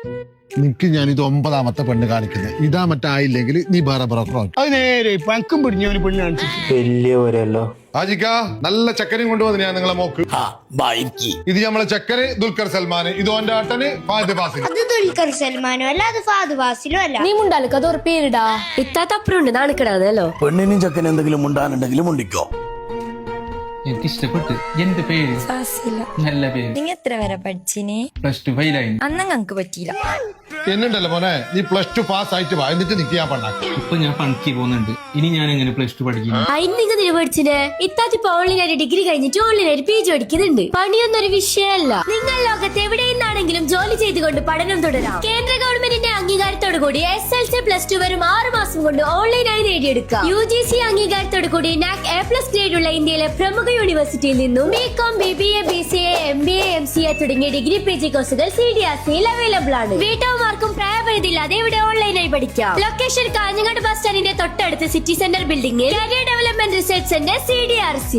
നിനക്ക് ഞാനിത് 9ാമത്തെ പെണ്ണ് കാണിക്കുന്നത്. ഇതാ മറ്റായില്ലെങ്കിൽ നീ വേറെ ബ്രോക്കറോ. അത് നേരെ പങ്കും പിടിഞ്ഞ പെണ്ണ് കാണിച്ചു. വലിയ പോരല്ലോ. ആജിക്ക നല്ല ചക്കരയും കൊണ്ടുവന്ന് ഞാൻ നിങ്ങളെ മോക്ക്. ഇത് നമ്മളെ ചക്കര് ദുൽഖർ സൽമാൻ, ഇത് ഓന്റെ ആട്ടന് ഫഹദ് ഫാസിൽ. അത് ദുൽഖർ സൽമാനോ അല്ല, അത് ഫഹദ് ഫാസിലും അല്ല. നീ മുണ്ടാലൊക്കെ അത് ഉറപ്പേരിടാ. ഇത്താത്തപ്പുറമുണ്ട് നാണിക്കിടാന്നല്ലോ. പെണ്ണിനും ചക്കനും എന്തെങ്കിലും മുണ്ടാനുണ്ടെങ്കിലും മുണ്ടിക്കോ. എനിക്ക് ഇഷ്ടപ്പെട്ടു. എന്റെ പേര് നല്ല പേര്. നിങ്ങ എത്ര വരെ പഠിച്ചിന്? +2 ഫെയിലായി. അന്ന് ഞങ്ങക്ക് പറ്റിയില്ല. എന്നുണ്ടല്ലോ മോനെ, നീ +2 പാസ് ആയിട്ട് വാ, എന്നിട്ട് നിക്ക് ഞാൻ പണ്ടാക്കി. ഇപ്പൊ ഞാൻ പണിക്ക് പോകുന്നുണ്ട്. ഇനി ഞാൻ എങ്ങനെ +2 പഠിക്കുന്നു? അതിന് നിങ്ങൾ നില പഠിച്ചിന്. ഇത്താത്തിപ്പോ ഓൺലൈനായിട്ട് ഡിഗ്രി കഴിഞ്ഞിട്ട് ഓൺലൈനായിട്ട് PG പഠിക്കുന്നുണ്ട്. പണിയൊന്നും ഒരു വിഷയമല്ല. നിങ്ങൾ ലോകത്ത് എവിടെ നിന്നാണെങ്കിലും ജോലി ചെയ്തുകൊണ്ട് പഠനം തുടരാം. കേന്ദ്ര ഗവൺമെന്റിന്റെ അംഗീകാരത്തോടു കൂടി SLC +2 വരും 6 മാസം കൊണ്ട് ഓൺലൈനായി നേടിയെടുക്കാം. UGC അംഗീകാരത്തോടു കൂടി NAC A+ ഗ്രേഡ് ഉള്ള ഇന്ത്യയിലെ പ്രമുഖ യൂണിവേഴ്സിറ്റിയിൽ നിന്നും BCom, BBA, BCA, MBA, MCA തുടങ്ങിയ ഡിഗ്രി PG കോഴ്സുകൾ CDRCയിൽ അവൈലബിൾ ആണ്. വീട്ടമ്മമാർക്കും പ്രായപരിധിയില്ലാതെ ഇവിടെ ഓൺലൈനായി പഠിക്കാം. ലൊക്കേഷൻ കാഞ്ഞങ്ങാട് ബസ് സ്റ്റാൻഡിന്റെ തൊട്ടടുത്ത് സിറ്റി സെന്റർ ബിൽഡിംഗിൽ career development research centre CDRC.